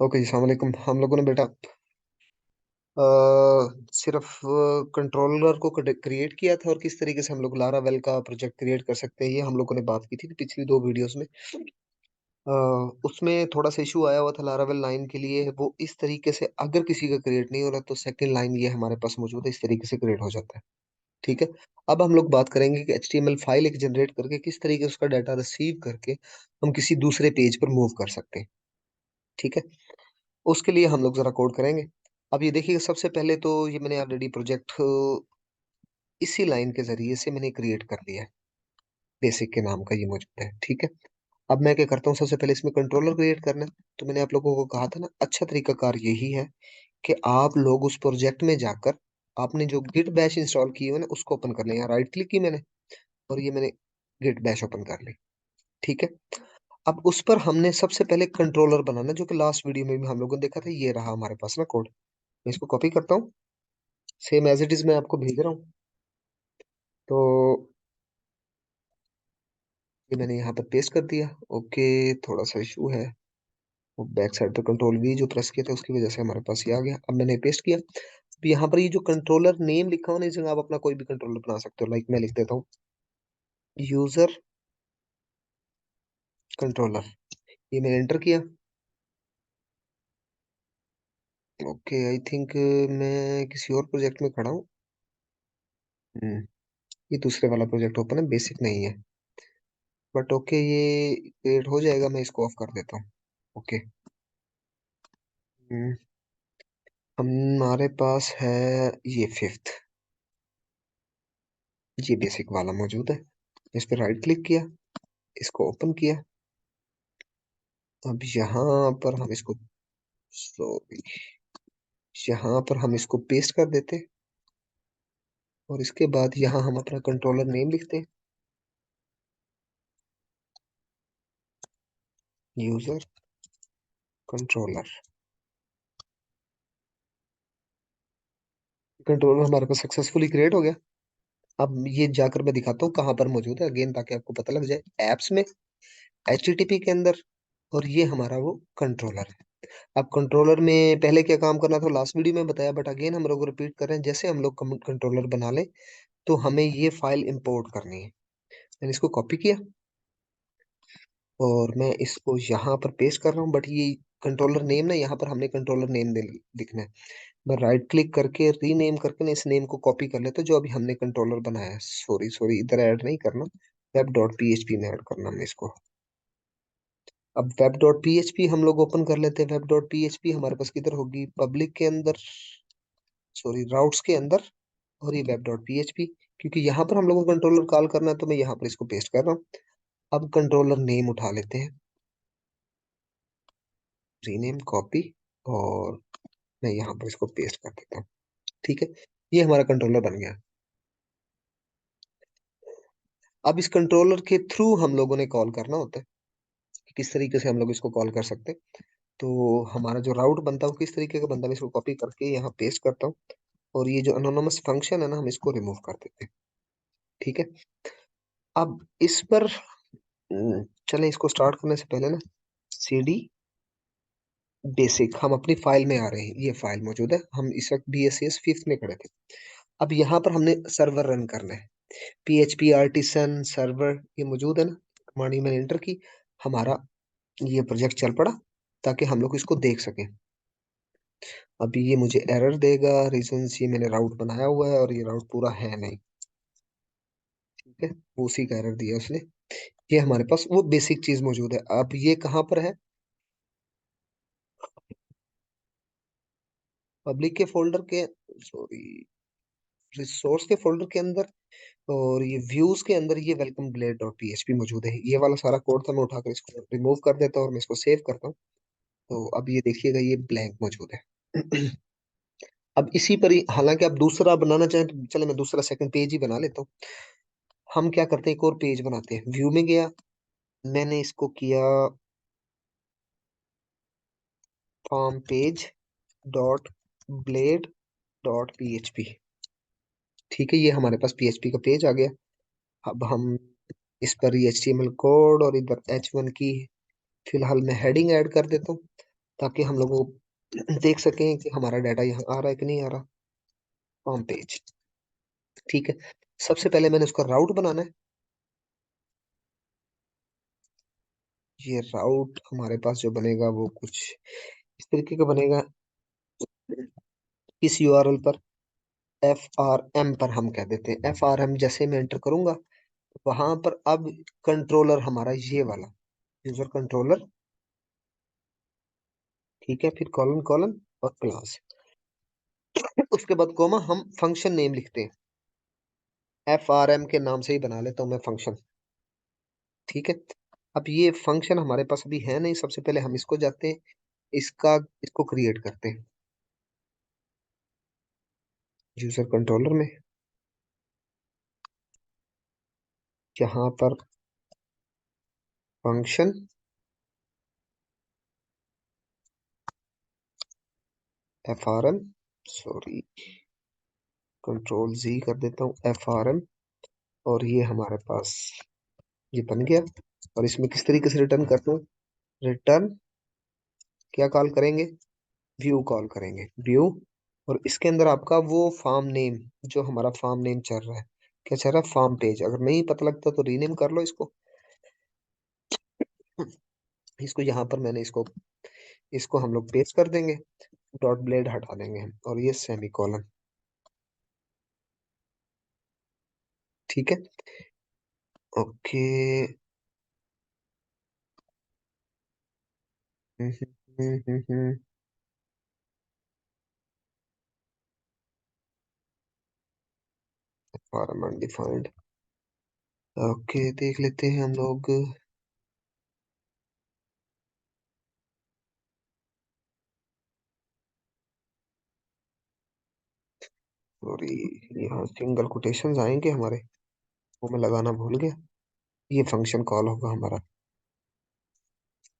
Okay जी, अस्सलाम वालेकुम। हम लोगों ने बेटा सिर्फ कंट्रोलर को क्रिएट किया था और किस तरीके से हम लोग लारावेल का प्रोजेक्ट क्रिएट कर सकते हैं, ये हम लोगों ने बात की थी पिछली दो वीडियोस में। अ, उसमें थोड़ा सा इशू आया हुआ था लारावेल लाइन के लिए। वो इस तरीके से अगर किसी का क्रिएट नहीं हो रहा तो सेकंड लाइन ये हमारे पास मौजूद है, इस तरीके से क्रिएट हो जाता है। ठीक है। अब हम लोग बात करेंगे कि एचटीएमएल फाइल एक जनरेट करके किस तरीके से उसका डाटा रिसीव करके हम किसी दूसरे पेज पर मूव कर सकते हैं। ठीक है। उसके लिए हम लोग जरा कोड करेंगे। अब ये देखिए, सबसे पहले तो ये मैंने ऑलरेडी प्रोजेक्ट इसी लाइन के जरिए से मैंने क्रिएट कर लिया है। बेसिक के नाम का ये मौजूद है। ठीक है। अब मैं क्या करता हूँ, सबसे पहले इसमें कंट्रोलर क्रिएट करना है। तो मैंने आप लोगों को कहा था ना, अच्छा तरीकाकार यही है कि आप लोग उस प्रोजेक्ट में जाकर आपने जो गिट बैश इंस्टॉल की है ना उसको ओपन कर लें। यहाँ राइट क्लिक की मैंने और ये मैंने गिट बैश ओपन कर ली। ठीक है। अब उस पर हमने सबसे पहले कंट्रोलर बनाना, जो कि लास्ट वीडियो में भी हम लोगों ने देखा था। ये रहा हमारे पास ना कोड। मैं इसको कॉपी करता हूँ, सेम एज इट इज मैं आपको भेज रहा हूँ। तो ये मैंने यहाँ पर पेस्ट कर दिया। ओके, थोड़ा सा इशू है। वो बैक साइड पर कंट्रोल वी जो प्रेस किया था उसकी वजह से हमारे पास ये आ गया। अब मैंने पेस्ट किया। अब यहाँ पर ये जो कंट्रोलर नेम लिखा हुआ ना, इस जगह आप अपना कोई भी कंट्रोलर बना सकते हो। लाइक मैं लिख देता हूँ यूजर कंट्रोलर। ये मैंने एंटर किया। ओके, आई थिंक मैं किसी और प्रोजेक्ट में खड़ा हूँ। हम्म, ये दूसरे वाला प्रोजेक्ट ओपन है, बेसिक नहीं है। बट ओके, ये क्रिएट हो जाएगा। मैं इसको ऑफ कर देता हूँ। ओके। हमारे पास है ये फिफ्थ, ये बेसिक वाला मौजूद है। इस पर राइट क्लिक किया, इसको ओपन किया। अब यहाँ पर हम इसको, सॉरी, यहाँ पर हम इसको पेस्ट कर देते और इसके बाद यहाँ हम अपना कंट्रोलर नेम लिखते हैं, यूजर कंट्रोलर। कंट्रोलर हमारे पास सक्सेसफुली क्रिएट हो गया। अब ये जाकर मैं दिखाता हूँ कहाँ पर मौजूद है अगेन, ताकि आपको पता लग जाए। एप्स में, एचटीटीपी के अंदर, और ये हमारा वो कंट्रोलर है। अब कंट्रोलर में पहले क्या काम करना था लास्ट वीडियो में बताया, बट अगेन हम लोग रिपीट कर रहे हैं। जैसे हम लोग कंट्रोलर बना ले तो हमें ये फाइल इंपोर्ट करनी है। मैंने इसको कॉपी किया और मैं इसको यहाँ पर पेस्ट कर रहा हूँ। बट ये कंट्रोलर नेम ना, यहाँ पर हमने कंट्रोलर नेम लिखना है। मैं राइट क्लिक करके रीनेम करके ना इस नेम को कॉपी कर लेता हूँ जो अभी हमने कंट्रोलर बनाया है। सॉरी सॉरी, इधर ऐड नहीं करना, वेब डॉट पीएचपी में ऐड करना हमने इसको। अब वेब डॉट पीएचपी हम लोग ओपन कर लेते हैं। वेब डॉट पीएचपी हमारे पास किधर होगी, पब्लिक के अंदर, सॉरी राउट्स के अंदर। और ये वेब डॉट पीएचपी, क्योंकि यहाँ पर हम लोग को कंट्रोलर कॉल करना है तो मैं यहाँ पर इसको पेस्ट कर रहा हूँ। अब कंट्रोलर नेम उठा लेते हैं, रीनेम, कॉपी, और मैं यहाँ पर इसको पेस्ट कर देता हूँ। ठीक है। ये हमारा कंट्रोलर बन गया। अब इस कंट्रोलर के थ्रू हम लोगों ने कॉल करना होता है कि किस तरीके से हम लोग इसको कॉल कर सकते हैं। तो हमारा जो राउट बनता है वो किस तरीके का बनता है, मैं इसको कॉपी करके यहाँ पेस्ट करता हूँ। और ये जो अनोनमस फंक्शन है ना, हम इसको रिमूव कर देते हैं। ठीक है। अब इस पर चलें, इसको स्टार्ट करने से पहले ना सी डी बेसिक, हम अपनी फाइल में आ रहे हैं। ये फाइल मौजूद है, हम इस वक्त BSS फिफ्थ में खड़े थे। अब यहाँ पर हमने सर्वर रन करना है। PHP आर्टिसन सर्वर ये मौजूद है ना, कमांड मैंने एंटर की। हमारा ये प्रोजेक्ट चल पड़ा ताकि हम लोग इसको देख सकें। अभी ये मुझे एरर देगा, रीजन ये मैंने राउट बनाया हुआ है और ये राउट पूरा है नहीं। ठीक है, वो उसी का एरर दिया उसने। ये हमारे पास वो बेसिक चीज मौजूद है। अब ये कहाँ पर है, पब्लिक के फोल्डर के, सॉरी, रिसोर्स के फोल्डर के अंदर। और ये व्यूज के अंदर ये वेलकम ब्लेड डॉट पीएचपी मौजूद है। ये वाला सारा कोड था, मैं उठाकर इसको रिमूव कर देता हूँ और मैं इसको सेव करता हूँ। तो अब ये देखिएगा, ये ब्लैंक मौजूद है। अब इसी पर ही, हालांकि आप दूसरा बनाना चाहें तो चले, मैं दूसरा सेकंड पेज ही बना लेता हूँ। हम क्या करते हैं, एक और पेज बनाते हैं। व्यू में गया, मैंने इसको किया form page dot blade dot PHP. ठीक है, ये हमारे पास पीएचपी का पेज आ गया। अब हम इस पर ये HTML कोड और इधर H1 की फिलहाल मैं हेडिंग ऐड कर देता हूँ। ताकि हम लोग देख सकें कि हमारा डाटा यहाँ आ रहा है कि नहीं आ रहा। फॉर्म पेज, ठीक है। सबसे पहले मैंने उसका राउट बनाना है। ये राउट हमारे पास जो बनेगा वो कुछ इस तरीके का बनेगा। इस यूआरएल पर FRM पर हम कह देते हैं, FRM जैसे मैं एंटर करूंगा वहां पर अब कंट्रोलर हमारा ये वाला यूजर कंट्रोलर, ठीक है। फिर कॉलन कॉलन और क्लास, उसके बाद कोमा हम फंक्शन नेम लिखते हैं। FRM के नाम से ही बना लेता हूँ मैं फंक्शन, ठीक है। अब ये फंक्शन हमारे पास अभी है नहीं, सबसे पहले हम इसको जाते हैं, इसका इसको क्रिएट करते हैं यूजर कंट्रोलर में। यहाँ पर function FRM, sorry control Z कर देता हूँ, FRM। और ये हमारे पास ये बन गया। और इसमें किस तरीके से रिटर्न करता हूँ, रिटर्न क्या कॉल करेंगे, व्यू कॉल करेंगे, व्यू। और इसके अंदर आपका वो फार्म नेम, जो हमारा फार्म नेम चल रहा है, क्या चल रहा है, फार्म पेज। अगर नहीं पता लगता तो रीनेम कर लो इसको। इसको यहाँ पर मैंने इसको हम लोग पेस्ट कर देंगे, डॉट ब्लेड हटा देंगे हम, और ये सेमी कॉलन, ठीक है। ओके। फॉर्म अनडिफाइंड, ओके देख लेते हैं हम लोग। सॉरी, यहाँ सिंगल कोटेशंस आएंगे हमारे, वो मैं लगाना भूल गया। ये फंक्शन कॉल होगा हमारा,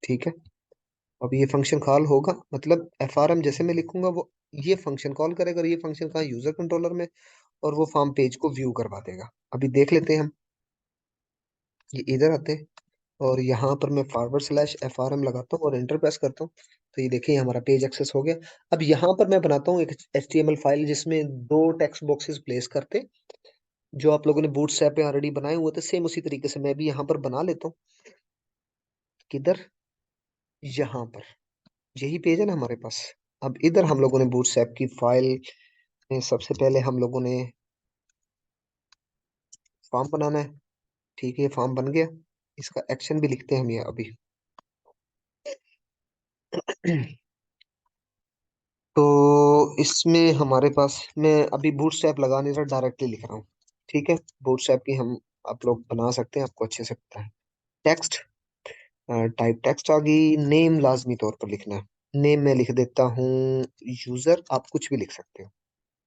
ठीक है। अब ये फंक्शन कॉल होगा मतलब FRM जैसे मैं लिखूंगा वो ये फंक्शन कॉल करेगा, और ये फंक्शन कहाँ, यूजर कंट्रोलर में। और वो फॉर्म पेज को व्यू करवा देगा। अभी देख लेते हैं हम, ये इधर आते हैं, और यहाँ पर मैं /FRM लगाता हूँ और एंटर प्रेस करता हूँ। तो ये देखिए हमारा पेज एक्सेस हो गया। अब यहाँ पर मैं बनाता हूँ एक HTML फाइल जिसमें दो टेक्स्ट बॉक्सेस प्लेस करते, जो आप लोगों ने बूटस्ट्रैप पे ऑलरेडी बनाए हुए थे, सेम उसी तरीके से मैं भी यहाँ पर बना लेता हूँ। किधर, यहाँ पर, यही पेज है ना हमारे पास। अब इधर हम लोगों ने बूटस्ट्रैप की फाइल में सबसे पहले हम लोगों ने फॉर्म बनाना है, ठीक है। ये फॉर्म बन गया, इसका एक्शन भी लिखते हैं हम ये अभी। तो इसमें हमारे पास, मैं अभी बूटस्ट्रैप लगा नहीं रहा, डायरेक्टली लिख रहा हूँ, ठीक है। बूटस्ट्रैप की हम आप लोग बना सकते हैं, आपको अच्छे से पता है। टेक्स्ट, टाइप टेक्स्ट आ गई। नेम लाजमी तौर पर लिखना है। नेम में लिख देता हूँ यूजर, आप कुछ भी लिख सकते हो,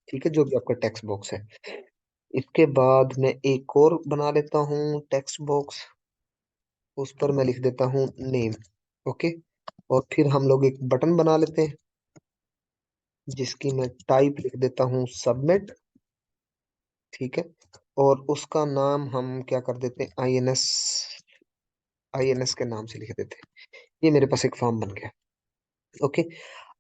ठीक है, जो भी आपका टेक्स्ट बॉक्स है। इसके बाद मैं एक और बना लेता हूँ टेक्स्ट बॉक्स, उस पर मैं लिख देता हूँ नेम, ओके। और फिर हम लोग एक बटन बना लेते हैं जिसकी मैं टाइप लिख देता हूँ सबमिट, ठीक है। और उसका नाम हम क्या कर देते हैं, INS के नाम से लिख देते हैं। ये मेरे पास एक फॉर्म बन गया, ओके।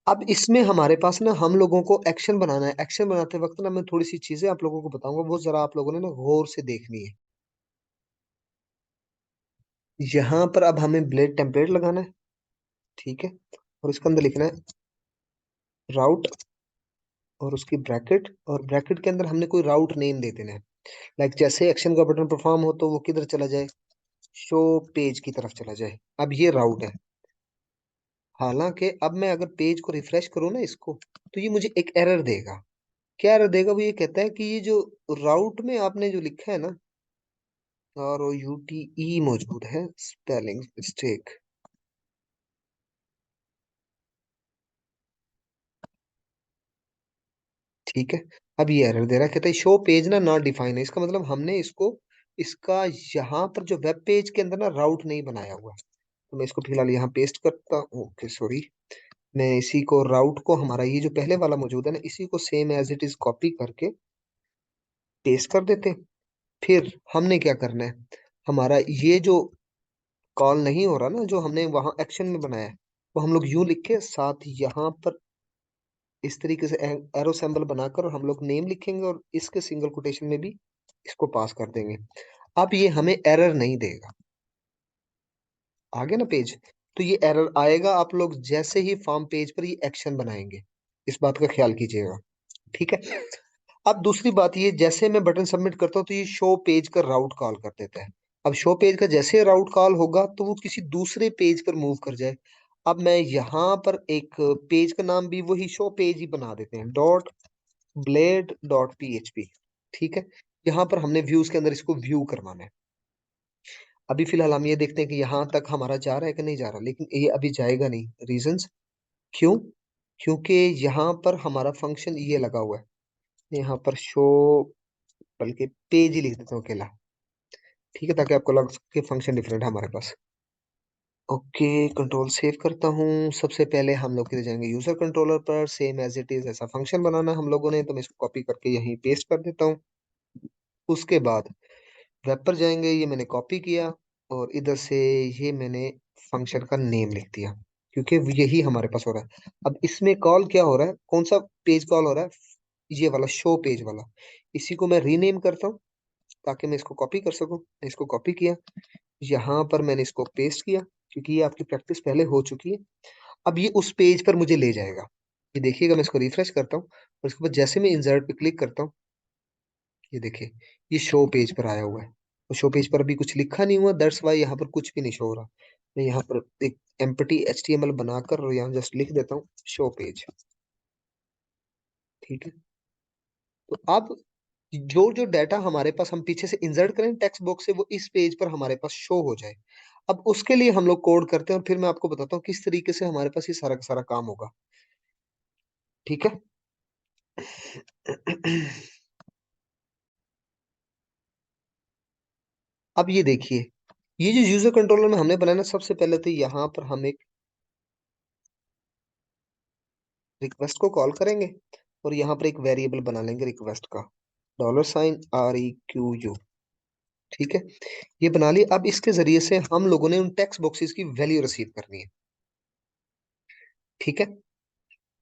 अब इसमें हमारे पास ना हम लोगों को एक्शन बनाना है। एक्शन बनाते वक्त ना मैं थोड़ी सी चीजें आप लोगों को बताऊंगा, वो जरा आप लोगों ने ना गौर से देखनी है। यहाँ पर अब हमें ब्लेड टेम्पलेट लगाना है, ठीक है। और इसके अंदर लिखना है राउट, और उसकी ब्रैकेट, और ब्रैकेट के अंदर हमने कोई राउट नेम दे देना है। लाइक जैसे एक्शन का बटन परफॉर्म हो तो वो किधर चला जाए, शो पेज की तरफ चला जाए। अब ये राउट है। हालांकि अब मैं अगर पेज को रिफ्रेश करूँ ना इसको, तो ये मुझे एक एरर देगा। क्या एरर देगा, वो ये कहता है कि ये जो राउट में आपने जो लिखा है ना, ROUTE मौजूद है, स्पेलिंग मिस्टेक, ठीक है। अब ये एरर दे रहा है, कहता है शो पेज ना नॉट डिफाइन है। इसका मतलब हमने इसका यहाँ पर जो वेब पेज के अंदर ना राउट नहीं बनाया हुआ है। तो मैं इसको फिलहाल यहाँ पेस्ट करता हूँ, ओके सॉरी। मैं इसी को राउट को, हमारा ये जो पहले वाला मौजूद है ना, इसी को same as it is copy करके पेस्ट कर देते हैं। फिर हमने क्या करना है, हमारा ये जो कॉल नहीं हो रहा ना, जो हमने वहां एक्शन में बनाया है, वो हम लोग यूं लिख के साथ यहाँ पर इस तरीके से एरो सिंबल बनाकर हम लोग नेम लिखेंगे और इसके सिंगल कोटेशन में भी इसको पास कर देंगे। अब ये हमें एरर नहीं देगा। आगे ना पेज, तो ये एरर आएगा आप लोग जैसे ही फॉर्म पेज पर ये एक्शन बनाएंगे, इस बात का ख्याल कीजिएगा। ठीक है। अब दूसरी बात, ये जैसे मैं बटन सबमिट करता हूँ तो ये शो पेज का राउट कॉल कर देता है। अब शो पेज का जैसे राउट कॉल होगा तो वो किसी दूसरे पेज पर मूव कर जाए। अब मैं यहाँ पर एक पेज का नाम भी वही शो पेज ही बना देते हैं, डॉट ब्लेड डॉट पीएचपी। ठीक है। यहाँ पर हमने व्यूज के अंदर इसको व्यू करवाना है। अभी फिलहाल हम ये देखते हैं कि यहाँ तक हमारा जा रहा है कि नहीं जा रहा, लेकिन ये अभी जाएगा नहीं। रीजंस क्यों? क्योंकि यहाँ पर हमारा फंक्शन ये लगा हुआ है। यहाँ पर शो, बल्कि पेज ही लिख देता हूँ अकेला। ठीक है, ताकि आपको लग सके फंक्शन डिफरेंट है हमारे पास। ओके, कंट्रोल सेव करता हूँ। सबसे पहले हम लोग किधर जाएंगे, यूजर कंट्रोलर पर सेम एज इट इज ऐसा फंक्शन बनाना हम लोगों ने, तो मैं इसको कॉपी करके यहीं पेस्ट कर देता हूँ। उसके बाद वेब पर जाएंगे, ये मैंने कॉपी किया और इधर से ये मैंने फंक्शन का नेम लिख दिया, क्योंकि यही हमारे पास हो रहा है। अब इसमें कॉल क्या हो रहा है, कौन सा पेज कॉल हो रहा है, ये वाला शो पेज वाला। इसी को मैं रीनेम करता हूँ ताकि मैं इसको कॉपी कर सकूं। मैं इसको कॉपी किया, यहाँ पर मैंने इसको पेस्ट किया, क्योंकि ये आपकी प्रैक्टिस पहले हो चुकी है। अब ये उस पेज पर मुझे ले जाएगा। ये देखिएगा, मैं इसको रिफ्रेश करता हूँ और इसके बाद जैसे मैं इंसर्ट पे क्लिक करता हूँ, ये देखिए ये शो पेज पर आया हुआ है। तो शो पेज पर अभी कुछ लिखा नहीं हुआ, दैट्स वाई यहाँ पर कुछ भी नहीं शो हो रहा। मैं यहाँ पर एक एम्प्टी एचटीएमएल बनाकर और यहाँ जस्ट लिख देता हूँ शो पेज। ठीक है। तो अब जो जो डाटा हमारे पास हम पीछे से इंसर्ट करें टेक्स्ट बॉक्स से, वो इस पेज पर हमारे पास शो हो जाए। अब उसके लिए हम लोग कोड करते हैं और फिर मैं आपको बताता हूँ किस तरीके से हमारे पास ये सारा का सारा काम होगा। ठीक है। अब ये देखिए, ये जो यूजर कंट्रोलर में हमने बनाया ना, सबसे पहले तो यहाँ पर हम एक रिक्वेस्ट को कॉल करेंगे और यहाँ पर एक वेरिएबल बना लेंगे रिक्वेस्ट का, $REQU। ठीक है, ये बना लिया। अब इसके जरिए से हम लोगों ने उन टेक्स्ट बॉक्सेस की वैल्यू रिसीव करनी है। ठीक है।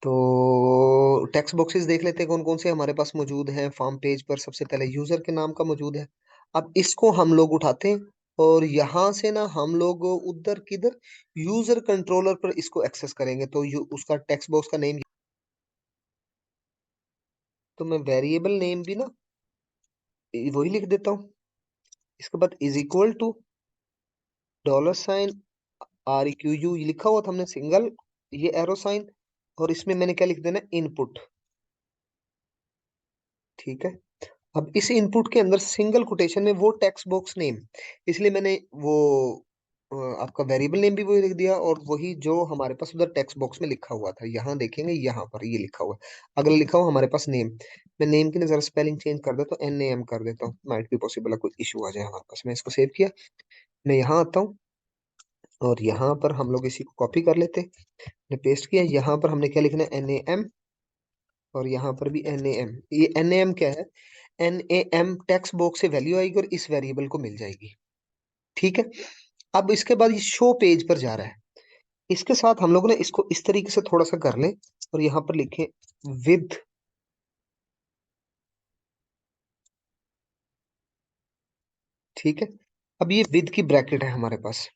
तो टेक्स्ट बॉक्सेस देख लेते हैं कौन कौन से हमारे पास मौजूद हैं फॉर्म पेज पर। सबसे पहले यूजर के नाम का मौजूद है। अब इसको हम लोग उठाते हैं और यहाँ से ना हम लोग उधर किधर यूजर कंट्रोलर पर इसको एक्सेस करेंगे। तो उसका टेक्स्ट बॉक्स का नेम, तो मैं वेरिएबल नेम भी ना वही लिख देता हूँ। इसके बाद इज इक्वल टू $REQU, ये लिखा हुआ था हमने सिंगल, ये एरो साइन, और इसमें मैंने क्या लिख देना, इनपुट। ठीक है। अब इस इनपुट के अंदर सिंगल कोटेशन में वो टेक्स्ट बॉक्स नेम, इसलिए मैंने वो आपका वेरिएबल नेम भी वही लिख दिया और वही जो हमारे पास उधर टेक्स्ट बॉक्स में लिखा हुआ था। यहाँ देखेंगे, यहाँ पर ये लिखा हुआ है, अगला लिखा हुआ हमारे पास नेम। मैं नेम की जरा स्पेलिंग चेंज कर देता हूँ, NAM कर देता हूँ, माइट भी पॉसिबल है कोई इशू आ जाए हमारे पास। मैं इसको सेव किया, मैं यहाँ आता हूँ और यहाँ पर हम लोग इसी को कॉपी कर लेते हैं। मैंने पेस्ट किया, यहाँ पर हमने क्या लिखना है, NAM, और यहाँ पर भी NAM। ये NAM क्या है, NAM टेक्स्ट बॉक्स से वैल्यू आएगी और इस वेरिएबल को मिल जाएगी। ठीक है। अब इसके बाद ये शो पेज पर जा रहा है। इसके साथ हम लोग ने इसको इस तरीके से थोड़ा सा कर लें और यहाँ पर लिखें विद। ठीक है। अब ये विद की ब्रैकेट है हमारे पास।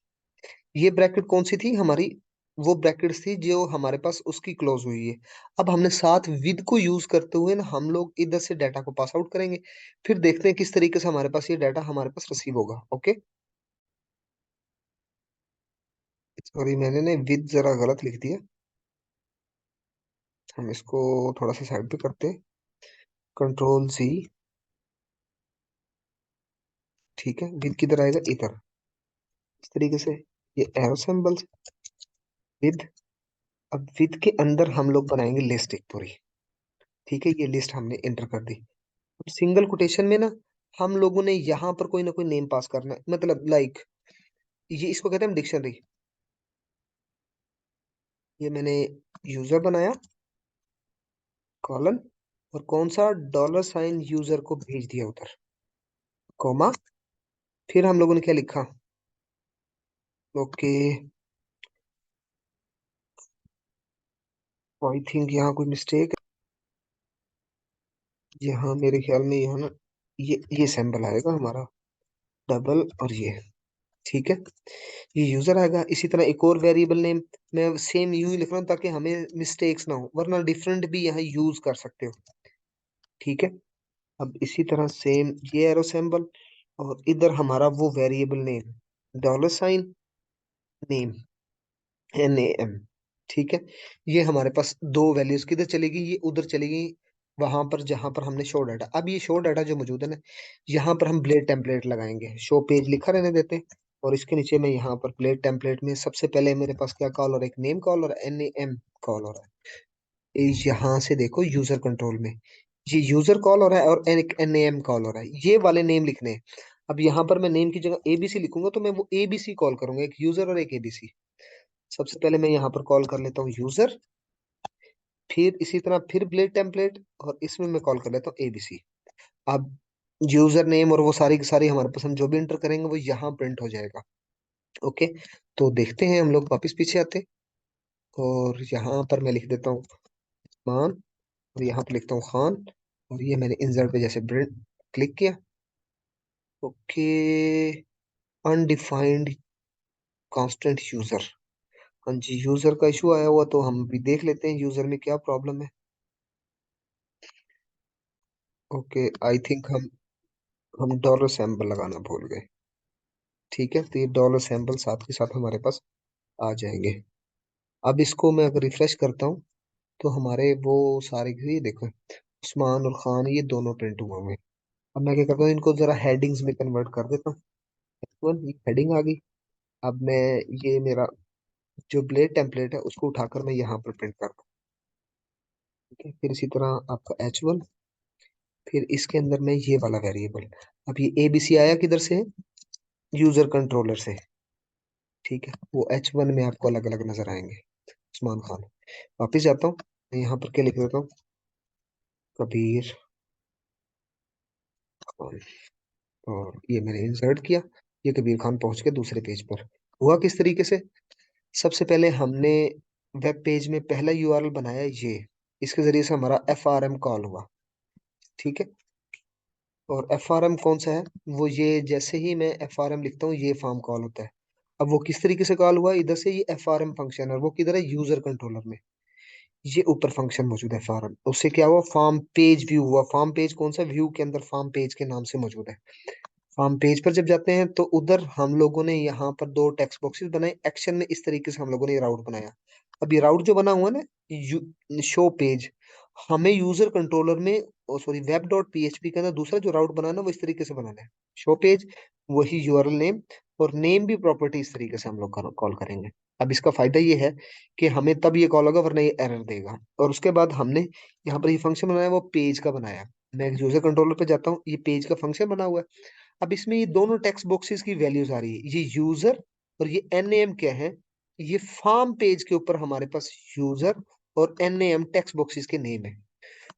ये ब्रैकेट कौन सी थी हमारी, वो ब्रैकेट्स थी जो हमारे पास उसकी क्लोज हुई है। अब हमने साथ विद को यूज करते हुए ना हम लोग इधर से डाटा को पास आउट करेंगे, फिर देखते हैं किस तरीके से हमारे पास ये डाटा हमारे पास रिसीव होगा। ओके, सॉरी मैंने ना विद जरा गलत लिख दिया। हम इसको थोड़ा सा साइड पे करते हैं, कंट्रोल C। ठीक है, विद किधर आएगा, इधर, इस तरीके से ये एरो सिंबल्स विद। अब विद के अंदर हम लोग बनाएंगे लिस्ट एक पूरी। ठीक है, ये लिस्ट हमने एंटर कर दी। अब सिंगल कोटेशन में ना हम लोगों ने यहाँ पर कोई ना कोई नेम पास करना है, मतलब लाइक ये इसको कहते हैं हम डिक्शनरी। ये मैंने यूजर बनाया, कॉलन, और कौन सा, $साइन यूजर को भेज दिया उधर, कॉमा। फिर हम लोगों ने क्या लिखा, ओके, आई थिंक यहाँ कोई मिस्टेक है। यहाँ मेरे ख्याल में यहाँ ना ये सैंपल आएगा हमारा, डबल और ये, ठीक है। ये यूजर आएगा। इसी तरह एक और वेरिएबल नेम मैं सेम यूं ही लिख रहा हूँ ताकि हमें मिस्टेक्स ना हो, वरना डिफरेंट भी यहाँ यूज कर सकते हो, ठीक है। अब इसी तरह सेम ये एरो सिंबल, और इधर हमारा वो वेरिएबल नेम $, नेम, NAM, ठीक है। ये हमारे पास दो वैल्यूज किधर चलेगी, ये उधर चलेगी, वहां पर जहां पर हमने शो डाटा। अब ये शो डाटा जो मौजूद है ना, यहाँ पर हम ब्लेड टेम्पलेट लगाएंगे, शो पेज लिखा रहने देते हैं। और इसके नीचे में यहाँ पर ब्लेड टेम्पलेट में सबसे पहले मेरे पास क्या कॉल और एक नेम कॉल और NAM कॉल हो रहा है। यहाँ से देखो यूजर कंट्रोल में ये यूजर कॉल हो रहा है और एक NAM कॉल हो रहा है, ये वाले नेम लिखने हैं। अब यहाँ पर मैं नेम की जगह ABC लिखूंगा तो मैं वो ABC कॉल करूंगा, एक यूजर और एक ABC। सबसे पहले मैं यहाँ पर कॉल कर लेता हूँ यूजर, फिर इसी तरह फिर ब्लेड टेम्पलेट, और इसमें मैं कॉल कर लेता हूँ ABC। अब यूजर नेम और वो सारी की सारी हमारे पास हम जो भी एंटर करेंगे वो यहाँ प्रिंट हो जाएगा। ओके, तो देखते हैं, हम लोग वापस पीछे आते हैं, और यहाँ पर मैं लिख देता हूँ मान, और यहाँ पर लिखता हूँ खान, और ये मैंने इंसर्ट पे जैसे क्लिक किया। ओके, अनडिफाइंड कांस्टेंट यूजर, हाँ जी, यूजर का इशू आया हुआ, तो हम भी देख लेते हैं यूजर में क्या प्रॉब्लम है। ओके, आई थिंक हम डॉलर सैंपल लगाना भूल गए, ठीक है। तो ये डॉलर सैंपल साथ के साथ हमारे पास आ जाएंगे। अब इसको मैं अगर रिफ्रेश करता हूँ तो हमारे वो सारे ये देखो, उस्मान और खान ये दोनों प्रिंट हुए हुए हैं। अब मैं क्या करता हूँ, इनको जरा हेडिंग्स में कन्वर्ट कर देता हूँ। ये हेडिंग आ गई। अब मैं ये मेरा जो ब्लेड टेम्पलेट है उसको उठाकर मैं यहाँ पर प्रिंट करता हूँ, ठीक है। फिर इसी तरह आपका H1, फिर इसके अंदर मैं ये वाला वेरिएबल, अब ये ABC आया किधर से, यूजर कंट्रोलर से, ठीक है। वो H1 में आपको अलग अलग नजर आएंगे, उस्मान खान। वापिस जाता हूँ, मैं यहाँ पर क्या लिख देता हूँ, कबीर खान, और ये मैंने इंसर्ट किया। ये कबीर खान पहुंच के दूसरे पेज पर। हुआ किस तरीके से, सबसे पहले हमने वेब पेज में पहला URL बनाया ये, इसके जरिए से हमारा FRM कॉल हुआ, ठीक है। और FRM कौन सा है, वो ये जैसे ही मैं FRM लिखता हूँ ये फॉर्म कॉल होता है। अब वो किस तरीके से कॉल हुआ, इधर से ये FRM फंक्शन है, वो किधर है, यूजर कंट्रोलर में। ये ऊपर फंक्शन मौजूद है फॉर्म, उससे क्या हुआ, फॉर्म पेज व्यू हुआ। फॉर्म पेज कौन सा, व्यू के अंदर फॉर्म पेज के नाम से मौजूद है। फॉर्म पेज पर जब जाते हैं तो उधर हम लोगों ने यहाँ पर दो टेक्स्ट बॉक्सेस बनाए, एक्शन में इस तरीके से हम लोगों ने ये राउट बनाया। अब ये राउट जो बना हुआ है ना, शो पेज, हमें यूजर कंट्रोलर में, सॉरी, web.php के अंदर दूसरा जो राउट बनाना है वो इस तरीके से बनाना है, शो पेज, वही URL नेम, और नेम भी प्रॉपर्टी इस तरीके से हम लोग कॉल करेंगे। अब इसका फायदा ये है कि हमें तब ये कॉल होगा, वरना ये एरर देगा। और उसके बाद हमने यहाँ पर ये फंक्शन बनाया, वो पेज का बनाया। मैं यूजर कंट्रोलर पे जाता हूँ, ये पेज का फंक्शन बना हुआ है। अब इसमें ये दोनों टेक्स्ट बॉक्सेस की वैल्यूज आ रही है, ये यूजर और ये NAM क्या है, ये फार्म पेज के ऊपर हमारे पास यूजर और NAM टेक्स्ट बॉक्सेस के नेम है।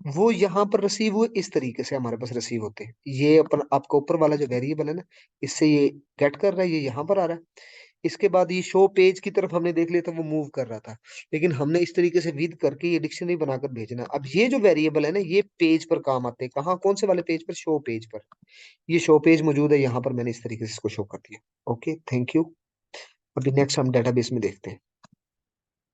वो यहाँ पर रिसीव हुए, इस तरीके से हमारे पास रिसीव होते हैं। ये अपन आपका ऊपर वाला जो वेरिएबल है ना, इससे ये गेट कर रहा है, ये यहाँ पर आ रहा है। इसके बाद ये शो पेज की तरफ हमने देख लिया तो वो मूव कर रहा था, लेकिन हमने इस तरीके से विद करके ये डिक्शनरी बनाकर भेजना। अब ये जो वेरिएबल है ना, ये पेज पर काम आते हैं, कहाँ, कौन से वाले पेज पर, शो पेज पर। ये शो पेज मौजूद है यहाँ पर, मैंने इस तरीके से इसको शो कर दिया। Okay, thank you. अभी नेक्स्ट हम डेटाबेस में देखते हैं।